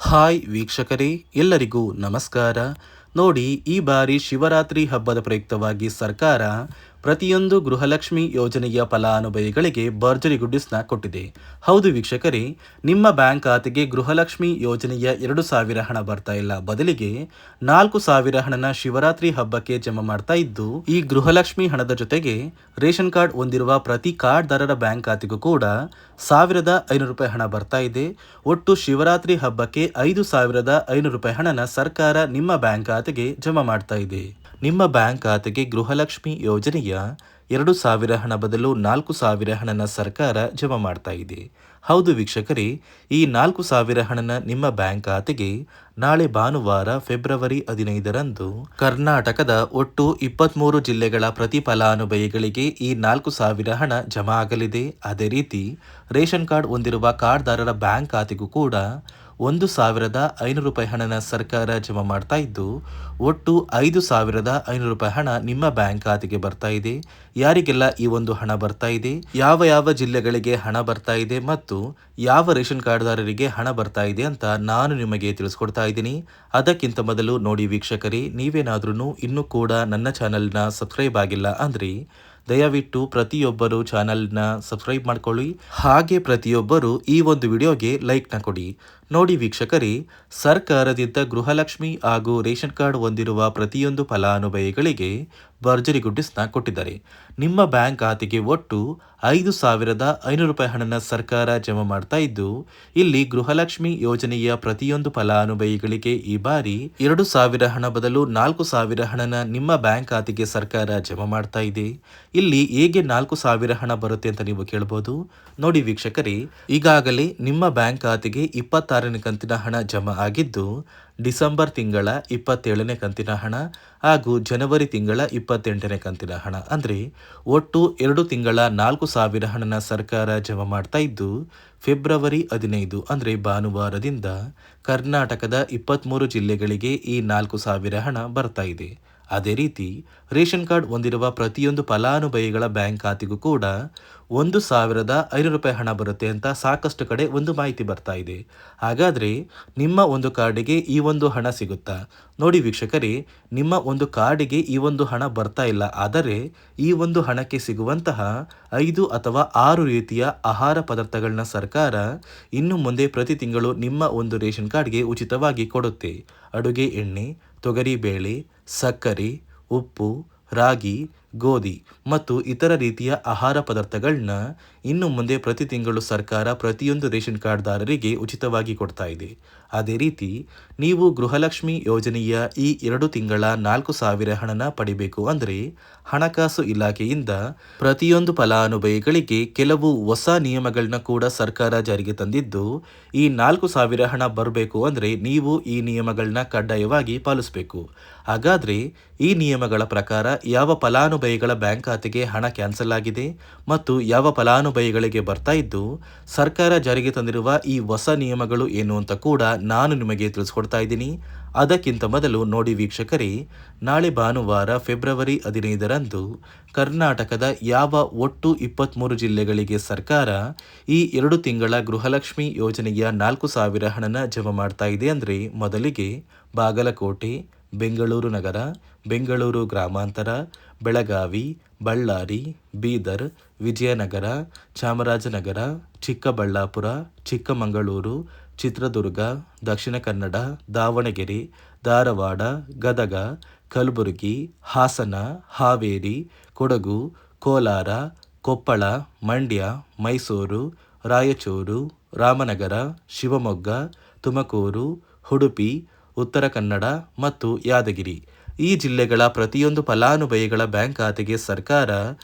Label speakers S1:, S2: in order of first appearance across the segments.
S1: Hi ವೀಕ್ಷಕರೇ, ಎಲ್ಲರಿಗೂ ನಮಸ್ಕಾರ. ನೋಡಿ, ಈ ಬಾರಿ ಶಿವರಾತ್ರಿ ಹಬ್ಬದ ಪ್ರಯುಕ್ತವಾಗಿ ಸರ್ಕಾರ ಪ್ರತಿಯೊಂದು ಗೃಹಲಕ್ಷ್ಮಿ ಯೋಜನೆಯ ಫಲಾನುಭವಿಗಳಿಗೆ ಭರ್ಜರಿ ಗುಡ್ಡಿಸ್ನ ಕೊಟ್ಟಿದೆ. ಹೌದು ವೀಕ್ಷಕರೇ, ನಿಮ್ಮ ಬ್ಯಾಂಕ್ ಖಾತೆಗೆ ಗೃಹಲಕ್ಷ್ಮಿ ಯೋಜನೆಯ 2,000 ಹಣ ಬರ್ತಾ ಇಲ್ಲ, ಬದಲಿಗೆ 4,000 ಹಣನ ಶಿವರಾತ್ರಿ ಹಬ್ಬಕ್ಕೆ ಜಮಾ ಮಾಡ್ತಾ ಇದ್ದು, ಈ ಗೃಹಲಕ್ಷ್ಮಿ ಹಣದ ಜೊತೆಗೆ ರೇಷನ್ ಕಾರ್ಡ್ ಹೊಂದಿರುವ ಪ್ರತಿ ಕಾರ್ಡ್ದಾರರ ಬ್ಯಾಂಕ್ ಖಾತೆಗೂ ಕೂಡ ₹1,500 ಹಣ ಬರ್ತಾ ಇದೆ. ಒಟ್ಟು ಶಿವರಾತ್ರಿ ಹಬ್ಬಕ್ಕೆ ₹5,500 ಹಣನ ಸರ್ಕಾರ ನಿಮ್ಮ ಬ್ಯಾಂಕ್ ಖಾತೆಗೆ ಜಮಾ ಮಾಡ್ತಾ ಇದೆ. ನಿಮ್ಮ ಬ್ಯಾಂಕ್ ಖಾತೆಗೆ ಗೃಹಲಕ್ಷ್ಮಿ ಯೋಜನೆಯ 2,000 ಹಣ ಬದಲು 4,000 ಹಣನ ಸರ್ಕಾರ ಜಮಾ ಮಾಡ್ತಾ ಇದೆ. ಹೌದು ವೀಕ್ಷಕರೇ, ಈ 4,000 ಹಣನ ನಿಮ್ಮ ಬ್ಯಾಂಕ್ ಖಾತೆಗೆ ನಾಳೆ ಭಾನುವಾರ ಫೆಬ್ರವರಿ 15ರಂದು ಕರ್ನಾಟಕದ ಒಟ್ಟು 23 ಜಿಲ್ಲೆಗಳ ಪ್ರತಿ ಫಲಾನುಭವಿಗಳಿಗೆ ಈ 4,000 ಹಣ ಜಮಾ ಆಗಲಿದೆ. ಅದೇ ರೀತಿ ರೇಷನ್ ಕಾರ್ಡ್ ಹೊಂದಿರುವ ಕಾರ್ಡ್ದಾರರ ಬ್ಯಾಂಕ್ ಖಾತೆಗೂ ಕೂಡ ₹1,500 ಹಣನ ಸರ್ಕಾರ ಜಮಾ ಮಾಡ್ತಾ ಇದ್ದು, ಒಟ್ಟು ₹5,500 ಹಣ ನಿಮ್ಮ ಬ್ಯಾಂಕ್ ಖಾತೆಗೆ ಬರ್ತಾ ಇದೆ. ಯಾರಿಗೆಲ್ಲ ಈ ಒಂದು ಹಣ ಬರ್ತಾ ಇದೆ, ಯಾವ ಯಾವ ಜಿಲ್ಲೆಗಳಿಗೆ ಹಣ ಬರ್ತಾ ಇದೆ ಮತ್ತು ಯಾವ ರೇಷನ್ ಕಾರ್ಡ್ದಾರರಿಗೆ ಹಣ ಬರ್ತಾ ಇದೆ ಅಂತ ನಾನು ನಿಮಗೆ ತಿಳಿಸ್ಕೊಡ್ತಾ ಇದ್ದೀನಿ. ಅದಕ್ಕಿಂತ ಮೊದಲು ನೋಡಿ ವೀಕ್ಷಕರೇ, ನೀವೇನಾದ್ರೂ ಇನ್ನೂ ಕೂಡ ನನ್ನ ಚಾನಲ್ನ ಸಬ್ಸ್ಕ್ರೈಬ್ ಆಗಿಲ್ಲ ಅಂದರೆ ದಯವಿಟ್ಟು ಪ್ರತಿಯೊಬ್ಬರು ಚಾನಲ್ನ ಸಬ್ಸ್ಕ್ರೈಬ್ ಮಾಡ್ಕೊಳ್ಳಿ. ಹಾಗೆ ಪ್ರತಿಯೊಬ್ಬರು ಈ ಒಂದು ವಿಡಿಯೋಗೆ ಲೈಕ್ನ ಕೊಡಿ. ನೋಡಿ ವೀಕ್ಷಕರೇ, ಸರ್ಕಾರದಿಂದ ಗೃಹಲಕ್ಷ್ಮಿ ಹಾಗೂ ರೇಷನ್ ಕಾರ್ಡ್ ಹೊಂದಿರುವ ಪ್ರತಿಯೊಂದು ಫಲಾನುಭವಿಗಳಿಗೆ ಭರ್ಜರಿ ಗುಡ್ಡಿಸ್ನ ಕೊಟ್ಟಿದ್ದಾರೆ. ನಿಮ್ಮ ಬ್ಯಾಂಕ್ ಖಾತೆಗೆ ಒಟ್ಟು ₹5,500 ಹಣನ ಸರ್ಕಾರ ಜಮಾ ಮಾಡ್ತಾ ಇದ್ದು, ಇಲ್ಲಿ ಗೃಹಲಕ್ಷ್ಮಿ ಯೋಜನೆಯ ಪ್ರತಿಯೊಂದು ಫಲಾನುಭವಿಗಳಿಗೆ ಈ ಬಾರಿ 2,000 ಹಣ ಬದಲು 4,000 ಹಣನ ನಿಮ್ಮ ಬ್ಯಾಂಕ್ ಖಾತೆಗೆ ಸರ್ಕಾರ ಜಮಾ ಮಾಡ್ತಾ ಇದೆ. ಇಲ್ಲಿ ಹೇಗೆ 4,000 ಹಣ ಬರುತ್ತೆ ಅಂತ ನೀವು ಕೇಳಬಹುದು. ನೋಡಿ ವೀಕ್ಷಕರೇ, ಈಗಾಗಲೇ ನಿಮ್ಮ ಬ್ಯಾಂಕ್ ಖಾತೆಗೆ 26ನೇ ಕಂತಿನ ಹಣ ಜಮಾ ಆಗಿದ್ದು, ಡಿಸೆಂಬರ್ ತಿಂಗಳ 27ನೇ ಕಂತಿನ ಹಣ ಹಾಗೂ ಜನವರಿ ತಿಂಗಳ 28ನೇ ಕಂತಿನ ಹಣ ಅಂದರೆ ಒಟ್ಟು 2 ತಿಂಗಳ 4,000 ಹಣನ ಸರ್ಕಾರ ಜಮಾ ಮಾಡ್ತಾ ಇದ್ದು, ಫೆಬ್ರವರಿ 15 ಅಂದರೆ ಭಾನುವಾರದಿಂದ ಕರ್ನಾಟಕದ 23 ಜಿಲ್ಲೆಗಳಿಗೆ ಈ 4,000 ಹಣ ಬರ್ತಾ ಇದೆ. ಅದೇ ರೀತಿ ರೇಷನ್ ಕಾರ್ಡ್ ಹೊಂದಿರುವ ಪ್ರತಿಯೊಂದು ಫಲಾನುಭವಿಗಳ ಬ್ಯಾಂಕ್ ಖಾತೆಗೂ ಕೂಡ ₹1,500 ಹಣ ಬರುತ್ತೆ ಅಂತ ಸಾಕಷ್ಟು ಕಡೆ ಒಂದು ಮಾಹಿತಿ ಬರ್ತಾ ಇದೆ. ಹಾಗಾದರೆ ನಿಮ್ಮ ಒಂದು ಕಾರ್ಡಿಗೆ ಈ ಒಂದು ಹಣ ಸಿಗುತ್ತಾ? ನೋಡಿ ವೀಕ್ಷಕರೇ, ನಿಮ್ಮ ಒಂದು ಕಾರ್ಡಿಗೆ ಈ ಒಂದು ಹಣ ಬರ್ತಾ ಇಲ್ಲ, ಆದರೆ ಈ ಒಂದು ಹಣಕ್ಕೆ ಸಿಗುವಂತಹ 5 ಅಥವಾ 6 ರೀತಿಯ ಆಹಾರ ಪದಾರ್ಥಗಳನ್ನ ಸರ್ಕಾರ ಇನ್ನು ಮುಂದೆ ಪ್ರತಿ ತಿಂಗಳು ನಿಮ್ಮ ಒಂದು ರೇಷನ್ ಕಾರ್ಡ್ಗೆ ಉಚಿತವಾಗಿ ಕೊಡುತ್ತೆ. ಅಡುಗೆ ಎಣ್ಣೆ, ತೊಗರಿಬೇಳೆ, ಸಕ್ಕರೆ, ಉಪ್ಪು, ರಾಗಿ, ಗೋಧಿ ಮತ್ತು ಇತರ ರೀತಿಯ ಆಹಾರ ಪದಾರ್ಥಗಳನ್ನ ಇನ್ನು ಮುಂದೆ ಪ್ರತಿ ತಿಂಗಳು ಸರ್ಕಾರ ಪ್ರತಿಯೊಂದು ರೇಷನ್ ಕಾರ್ಡ್ದಾರರಿಗೆ ಉಚಿತವಾಗಿ ಕೊಡ್ತಾ ಇದೆ. ಅದೇ ರೀತಿ ನೀವು ಗೃಹಲಕ್ಷ್ಮಿ ಯೋಜನೆಯ ಈ 2 ತಿಂಗಳ 4,000 ಹಣನ ಪಡಿಬೇಕು ಅಂದರೆ ಹಣಕಾಸು ಇಲಾಖೆಯಿಂದ ಪ್ರತಿಯೊಂದು ಫಲಾನುಭವಿಗಳಿಗೆ ಕೆಲವು ಹೊಸ ನಿಯಮಗಳನ್ನ ಕೂಡ ಸರ್ಕಾರ ಜಾರಿಗೆ ತಂದಿದ್ದು, ಈ 4,000 ಹಣ ಬರಬೇಕು ಅಂದರೆ ನೀವು ಈ ನಿಯಮಗಳನ್ನ ಕಡ್ಡಾಯವಾಗಿ ಪಾಲಿಸಬೇಕು. ಹಾಗಾದರೆ ಈ ನಿಯಮಗಳ ಪ್ರಕಾರ ಯಾವ ಫಲಾನುಭವಿಗಳ ಬ್ಯಾಂಕ್ ಖಾತೆಗೆ ಹಣ ಕ್ಯಾನ್ಸಲ್ ಆಗಿದೆ ಮತ್ತು ಯಾವ ಫಲಾನುಭವಿಗಳಿಗೆ ಬರ್ತಾ ಇದ್ದು, ಸರ್ಕಾರ ಜಾರಿಗೆ ತಂದಿರುವ ಈ ಹೊಸ ನಿಯಮಗಳು ಏನು ಅಂತ ಕೂಡ ನಾನು ನಿಮಗೆ ತಿಳಿಸ್ಕೊಡ್ತಾ ಇದ್ದೀನಿ. ಅದಕ್ಕಿಂತ ಮೊದಲು ನೋಡಿ ವೀಕ್ಷಕರೇ, ನಾಳೆ ಭಾನುವಾರ ಫೆಬ್ರವರಿ 15ರಂದು ಕರ್ನಾಟಕದ ಯಾವ ಒಟ್ಟು 23 ಜಿಲ್ಲೆಗಳಿಗೆ ಸರ್ಕಾರ ಈ 2 ತಿಂಗಳ ಗೃಹಲಕ್ಷ್ಮಿ ಯೋಜನೆಯ 4,000 ಹಣನ ಜಮಾ ಮಾಡ್ತಾ ಇದೆ ಅಂದರೆ ಮೊದಲಿಗೆ ಬಾಗಲಕೋಟೆ, ಬೆಂಗಳೂರು ನಗರ, ಬೆಂಗಳೂರು ಗ್ರಾಮಾಂತರ, ಬೆಳಗಾವಿ, ಬಳ್ಳಾರಿ, ಬೀದರ್, ವಿಜಯನಗರ, ಚಾಮರಾಜನಗರ, ಚಿಕ್ಕಬಳ್ಳಾಪುರ, ಚಿಕ್ಕಮಗಳೂರು, ಚಿತ್ರದುರ್ಗ, ದಕ್ಷಿಣ ಕನ್ನಡ, ದಾವಣಗೆರೆ, ಧಾರವಾಡ, ಗದಗ, ಕಲಬುರಗಿ, ಹಾಸನ, ಹಾವೇರಿ, ಕೊಡಗು, ಕೋಲಾರ, ಕೊಪ್ಪಳ, ಮಂಡ್ಯ, ಮೈಸೂರು, ರಾಯಚೂರು, ರಾಮನಗರ, ಶಿವಮೊಗ್ಗ, ತುಮಕೂರು, ಉಡುಪಿ, ಉತ್ತರ ಕನ್ನಡ ಮತ್ತು ಯಾದಗಿರಿ ಈ ಜಿಲ್ಲೆಗಳ ಪ್ರತಿಯೊಂದು ಫಲಾನುಭವಿಗಳ ಬ್ಯಾಂಕ್ ಖಾತೆಗೆ ಸರ್ಕಾರ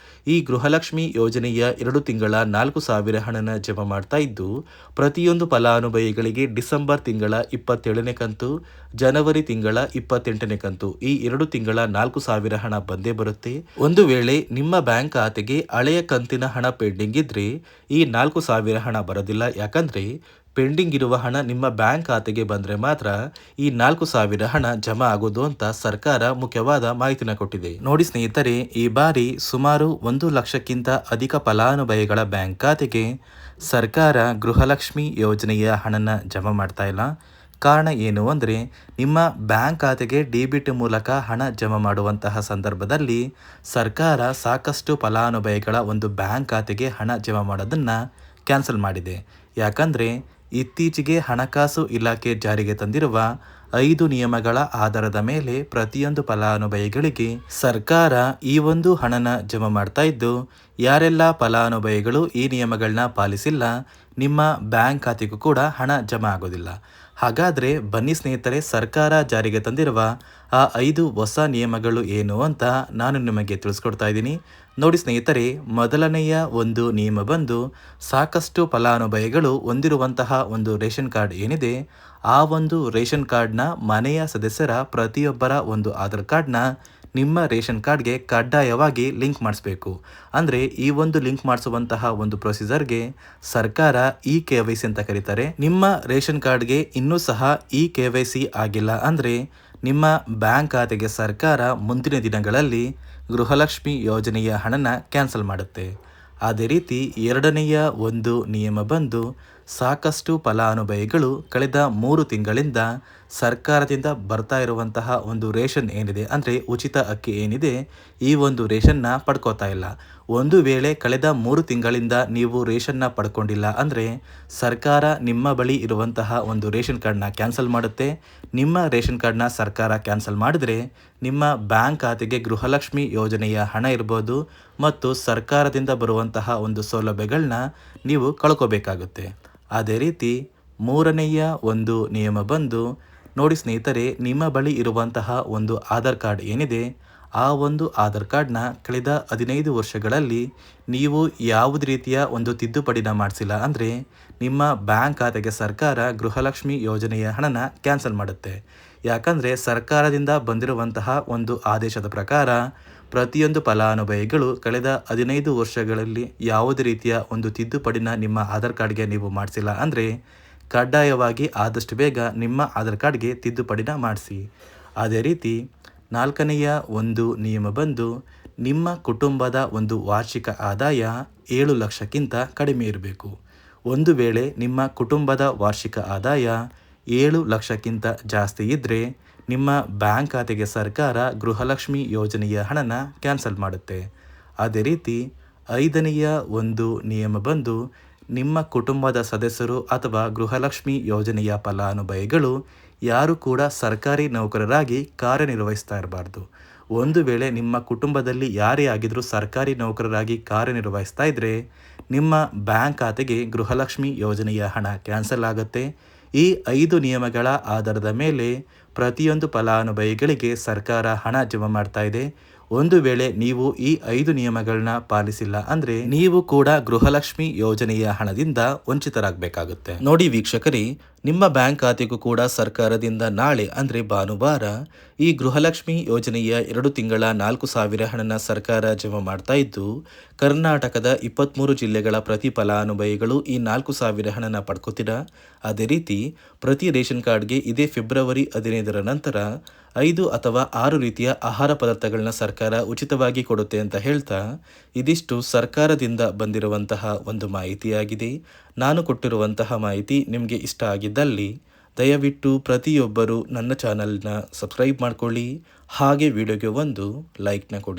S1: ಈ ಗೃಹಲಕ್ಷ್ಮಿ ಯೋಜನೆಯ 2 ತಿಂಗಳ 4,000 ಹಣನ ಜಮಾ ಮಾಡ್ತಾ ಇದ್ದು, ಪ್ರತಿಯೊಂದು ಫಲಾನುಭವಿಗಳಿಗೆ ಡಿಸೆಂಬರ್ ತಿಂಗಳ 27ನೇ ಕಂತು, ಜನವರಿ ತಿಂಗಳ 28ನೇ ಕಂತು ಈ 2 ತಿಂಗಳ 4,000 ಹಣ ಬಂದೇ ಬರುತ್ತೆ. ಒಂದು ವೇಳೆ ನಿಮ್ಮ ಬ್ಯಾಂಕ್ ಖಾತೆಗೆ ಹಳೆಯ ಕಂತಿನ ಹಣ ಪೆಂಡಿಂಗ್ ಇದ್ರೆ ಈ 4,000 ಹಣ ಬರೋದಿಲ್ಲ. ಯಾಕಂದ್ರೆ ಪೆಂಡಿಂಗ್ ಇರುವ ಹಣ ನಿಮ್ಮ ಬ್ಯಾಂಕ್ ಖಾತೆಗೆ ಬಂದರೆ ಮಾತ್ರ ಈ 4,000 ಹಣ ಜಮಾ ಆಗೋದು ಅಂತ ಸರ್ಕಾರ ಮುಖ್ಯವಾದ ಮಾಹಿತಿನ ಕೊಟ್ಟಿದೆ. ನೋಡಿ ಸ್ನೇಹಿತರೆ, ಈ ಬಾರಿ ಸುಮಾರು 1 ಲಕ್ಷಕ್ಕಿಂತ ಅಧಿಕ ಫಲಾನುಭವಿಗಳ ಬ್ಯಾಂಕ್ ಖಾತೆಗೆ ಸರ್ಕಾರ ಗೃಹಲಕ್ಷ್ಮಿ ಯೋಜನೆಯ ಹಣನ ಜಮಾ ಮಾಡ್ತಾ ಇಲ್ಲ. ಕಾರಣ ಏನು ಅಂದರೆ ನಿಮ್ಮ ಬ್ಯಾಂಕ್ ಖಾತೆಗೆ ಡೆಬಿಟ್ ಮೂಲಕ ಹಣ ಜಮಾ ಮಾಡುವಂತಹ ಸಂದರ್ಭದಲ್ಲಿ ಸರ್ಕಾರ ಸಾಕಷ್ಟು ಫಲಾನುಭವಿಗಳ ಒಂದು ಬ್ಯಾಂಕ್ ಖಾತೆಗೆ ಹಣ ಜಮಾ ಮಾಡೋದನ್ನು ಕ್ಯಾನ್ಸಲ್ ಮಾಡಿದೆ. ಯಾಕಂದರೆ ಇತ್ತೀಚೆಗೆ ಹಣಕಾಸು ಇಲಾಖೆ ಜಾರಿಗೆ ತಂದಿರುವ 5 ನಿಯಮಗಳ ಆಧಾರದ ಮೇಲೆ ಪ್ರತಿಯೊಂದು ಫಲಾನುಭವಿಗಳಿಗೆ ಸರ್ಕಾರ ಈ ಒಂದು ಹಣನ ಜಮಾ ಮಾಡ್ತಾ ಇದ್ದು, ಯಾರೆಲ್ಲ ಫಲಾನುಭವಿಗಳು ಈ ನಿಯಮಗಳನ್ನ ಪಾಲಿಸಿಲ್ಲ ನಿಮ್ಮ ಬ್ಯಾಂಕ್ ಖಾತೆಗೂ ಕೂಡ ಹಣ ಜಮಾ ಆಗೋದಿಲ್ಲ. ಹಾಗಾದರೆ ಬನ್ನಿ ಸ್ನೇಹಿತರೆ, ಸರ್ಕಾರ ಜಾರಿಗೆ ತಂದಿರುವ ಆ 5 ಹೊಸ ನಿಯಮಗಳು ಏನು ಅಂತ ನಾನು ನಿಮಗೆ ತಿಳಿಸ್ಕೊಡ್ತಾ ಇದ್ದೀನಿ. ನೋಡಿ ಸ್ನೇಹಿತರೆ, ಮೊದಲನೆಯ ಒಂದು ನಿಯಮ ಬಂದು ಸಾಕಷ್ಟು ಫಲಾನುಭವಿಗಳು ಹೊಂದಿರುವಂತಹ ಒಂದು ರೇಷನ್ ಕಾರ್ಡ್ ಏನಿದೆ, ಆ ಒಂದು ರೇಷನ್ ಕಾರ್ಡ್ನ ಮನೆಯ ಸದಸ್ಯರ ಪ್ರತಿಯೊಬ್ಬರ ಒಂದು ಆಧಾರ್ ಕಾರ್ಡ್ನ ನಿಮ್ಮ ರೇಷನ್ ಕಾರ್ಡ್ಗೆ ಕಡ್ಡಾಯವಾಗಿ ಲಿಂಕ್ ಮಾಡಿಸ್ಬೇಕು. ಅಂದರೆ ಈ ಒಂದು ಲಿಂಕ್ ಮಾಡಿಸುವಂತಹ ಒಂದು ಪ್ರೊಸೀಜರ್ಗೆ ಸರ್ಕಾರ KYC ಅಂತ ಕರೀತಾರೆ. ನಿಮ್ಮ ರೇಷನ್ ಕಾರ್ಡ್ಗೆ ಇನ್ನೂ ಸಹ KYC ಆಗಿಲ್ಲ ಅಂದರೆ ನಿಮ್ಮ ಬ್ಯಾಂಕ್ ಖಾತೆಗೆ ಸರ್ಕಾರ ಮುಂದಿನ ದಿನಗಳಲ್ಲಿ ಗೃಹಲಕ್ಷ್ಮಿ ಯೋಜನೆಯ ಹಣನ ಕ್ಯಾನ್ಸಲ್ ಮಾಡುತ್ತೆ. ಅದೇ ರೀತಿ ಎರಡನೆಯ ಒಂದು ನಿಯಮ ಬಂದು ಸಾಕಷ್ಟು ಫಲಾನುಭವಿಗಳು ಕಳೆದ 3 ತಿಂಗಳಿಂದ ಸರ್ಕಾರದಿಂದ ಬರ್ತಾ ಇರುವಂತಹ ಒಂದು ರೇಷನ್ ಏನಿದೆ, ಅಂದರೆ ಉಚಿತ ಅಕ್ಕಿ ಏನಿದೆ, ಈ ಒಂದು ರೇಷನ್ನ ಪಡ್ಕೋತಾ ಇಲ್ಲ. ಒಂದು ವೇಳೆ ಕಳೆದ 3 ತಿಂಗಳಿಂದ ನೀವು ರೇಷನ್ನ ಪಡ್ಕೊಂಡಿಲ್ಲ ಅಂದರೆ ಸರ್ಕಾರ ನಿಮ್ಮ ಬಳಿ ಇರುವಂತಹ ಒಂದು ರೇಷನ್ ಕಾರ್ಡ್ನ ಕ್ಯಾನ್ಸಲ್ ಮಾಡುತ್ತೆ. ನಿಮ್ಮ ರೇಷನ್ ಕಾರ್ಡ್ನ ಸರ್ಕಾರ ಕ್ಯಾನ್ಸಲ್ ಮಾಡಿದರೆ ನಿಮ್ಮ ಬ್ಯಾಂಕ್ ಖಾತೆಗೆ ಗೃಹಲಕ್ಷ್ಮಿ ಯೋಜನೆಯ ಹಣ ಇರ್ಬೋದು ಮತ್ತು ಸರ್ಕಾರದಿಂದ ಬರುವಂತಹ ಒಂದು ಸೌಲಭ್ಯಗಳನ್ನ ನೀವು ಕಳ್ಕೋಬೇಕಾಗುತ್ತೆ. ಅದೇ ರೀತಿ ಮೂರನೆಯ ಒಂದು ನಿಯಮ ಬಂದು ನೋಡಿ ಸ್ನೇಹಿತರೆ, ನಿಮ್ಮ ಬಳಿ ಇರುವಂತಹ ಒಂದು ಆಧಾರ್ ಕಾರ್ಡ್ ಏನಿದೆ, ಆ ಒಂದು ಆಧಾರ್ ಕಾರ್ಡ್ನ ಕಳೆದ 15 ವರ್ಷಗಳಲ್ಲಿ ನೀವು ಯಾವುದೇ ರೀತಿಯ ಒಂದು ತಿದ್ದುಪಡಿನ ಮಾಡಿಸಿಲ್ಲ ಅಂದರೆ ನಿಮ್ಮ ಬ್ಯಾಂಕ್ ಖಾತೆಗೆ ಸರ್ಕಾರ ಗೃಹಲಕ್ಷ್ಮಿ ಯೋಜನೆಯ ಹಣನ ಕ್ಯಾನ್ಸಲ್ ಮಾಡುತ್ತೆ. ಯಾಕಂದರೆ ಸರ್ಕಾರದಿಂದ ಬಂದಿರುವಂತಹ ಒಂದು ಆದೇಶದ ಪ್ರಕಾರ ಪ್ರತಿಯೊಂದು ಫಲಾನುಭವಿಗಳು ಕಳೆದ 15 ವರ್ಷಗಳಲ್ಲಿ ಯಾವುದೇ ರೀತಿಯ ಒಂದು ತಿದ್ದುಪಡಿನ ನಿಮ್ಮ ಆಧಾರ್ ಕಾರ್ಡ್ಗೆ ನೀವು ಮಾಡಿಸಿಲ್ಲ ಅಂದರೆ ಕಡ್ಡಾಯವಾಗಿ ಆದಷ್ಟು ಬೇಗ ನಿಮ್ಮ ಆಧಾರ್ ಕಾರ್ಡ್ಗೆ ತಿದ್ದುಪಡಿನ ಮಾಡಿಸಿ. ಅದೇ ರೀತಿ ನಾಲ್ಕನೆಯ ಒಂದು ನಿಯಮ ಬಂದು ನಿಮ್ಮ ಕುಟುಂಬದ ಒಂದು ವಾರ್ಷಿಕ ಆದಾಯ 7 ಲಕ್ಷಕ್ಕಿಂತ ಕಡಿಮೆ ಇರಬೇಕು. ಒಂದು ವೇಳೆ ನಿಮ್ಮ ಕುಟುಂಬದ ವಾರ್ಷಿಕ ಆದಾಯ 7 ಲಕ್ಷಕ್ಕಿಂತ ಜಾಸ್ತಿ ಇದ್ದರೆ ನಿಮ್ಮ ಬ್ಯಾಂಕ್ ಖಾತೆಗೆ ಸರ್ಕಾರ ಗೃಹಲಕ್ಷ್ಮಿ ಯೋಜನೆಯ ಹಣನ ಕ್ಯಾನ್ಸಲ್ ಮಾಡುತ್ತೆ. ಅದೇ ರೀತಿ ಐದನೆಯ ಒಂದು ನಿಯಮ ಬಂದು ನಿಮ್ಮ ಕುಟುಂಬದ ಸದಸ್ಯರು ಅಥವಾ ಗೃಹಲಕ್ಷ್ಮಿ ಯೋಜನೆಯ ಫಲಾನುಭವಿಗಳು ಯಾರು ಕೂಡ ಸರ್ಕಾರಿ ನೌಕರರಾಗಿ ಕಾರ್ಯನಿರ್ವಹಿಸ್ತಾ ಇರಬಾರ್ದು. ಒಂದು ವೇಳೆ ನಿಮ್ಮ ಕುಟುಂಬದಲ್ಲಿ ಯಾರೇ ಆಗಿದ್ರೂ ಸರ್ಕಾರಿ ನೌಕರರಾಗಿ ಕಾರ್ಯನಿರ್ವಹಿಸ್ತಾ ಇದ್ದರೆ ನಿಮ್ಮ ಬ್ಯಾಂಕ್ ಖಾತೆಗೆ ಗೃಹಲಕ್ಷ್ಮಿ ಯೋಜನೆಯ ಹಣ ಕ್ಯಾನ್ಸಲ್ ಆಗುತ್ತೆ. ಈ 5 ನಿಯಮಗಳ ಆಧಾರದ ಮೇಲೆ ಪ್ರತಿಯೊಂದು ಫಲಾನುಭವಿಗಳಿಗೆ ಸರ್ಕಾರ ಹಣ ಜಮಾ ಮಾಡ್ತಾ ಇದೆ. ಒಂದು ವೇಳೆ ನೀವು ಈ 5 ನಿಯಮಗಳನ್ನ ಪಾಲಿಸಿಲ್ಲ ಅಂದರೆ ನೀವು ಕೂಡ ಗೃಹಲಕ್ಷ್ಮಿ ಯೋಜನೆಯ ಹಣದಿಂದ ವಂಚಿತರಾಗಬೇಕಾಗುತ್ತೆ. ನೋಡಿ ವೀಕ್ಷಕರೇ, ನಿಮ್ಮ ಬ್ಯಾಂಕ್ ಖಾತೆಗೂ ಕೂಡ ಸರ್ಕಾರದಿಂದ ನಾಳೆ ಅಂದರೆ ಭಾನುವಾರ ಈ ಗೃಹಲಕ್ಷ್ಮಿ ಯೋಜನೆಯ 2 ತಿಂಗಳ 4,000 ಹಣನ ಸರ್ಕಾರ ಜಮಾ ಮಾಡ್ತಾ ಇದ್ದು, ಕರ್ನಾಟಕದ 23 ಜಿಲ್ಲೆಗಳ ಪ್ರತಿ ಫಲಾನುಭವಿಗಳು ಈ 4,000 ಹಣನ ಪಡ್ಕೋತೀರಾ. ಅದೇ ರೀತಿ ಪ್ರತಿ ರೇಷನ್ ಕಾರ್ಡ್ಗೆ ಇದೇ ಫೆಬ್ರವರಿ 15ರ ನಂತರ 5 ಅಥವಾ 6 ರೀತಿಯ ಆಹಾರ ಪದಾರ್ಥಗಳನ್ನ ಸರ್ಕಾರ ಉಚಿತವಾಗಿ ಕೊಡುತ್ತೆ ಅಂತ ಹೇಳ್ತಾ, ಇದಿಷ್ಟು ಸರ್ಕಾರದಿಂದ ಬಂದಿರುವಂತಹ ಒಂದು ಮಾಹಿತಿಯಾಗಿದೆ. ನಾನು ಕೊಟ್ಟಿರುವಂತಹ ಮಾಹಿತಿ ನಿಮಗೆ ಇಷ್ಟ ಆಗಿದ್ದಲ್ಲಿ ದಯವಿಟ್ಟು ಪ್ರತಿಯೊಬ್ಬರು ನನ್ನ ಚಾನಲ್ನ ಸಬ್ಸ್ಕ್ರೈಬ್ ಮಾಡ್ಕೊಳ್ಳಿ, ಹಾಗೆ ವಿಡಿಯೋಗೆ ಒಂದು ಲೈಕ್ನ ಕೊಡಿ.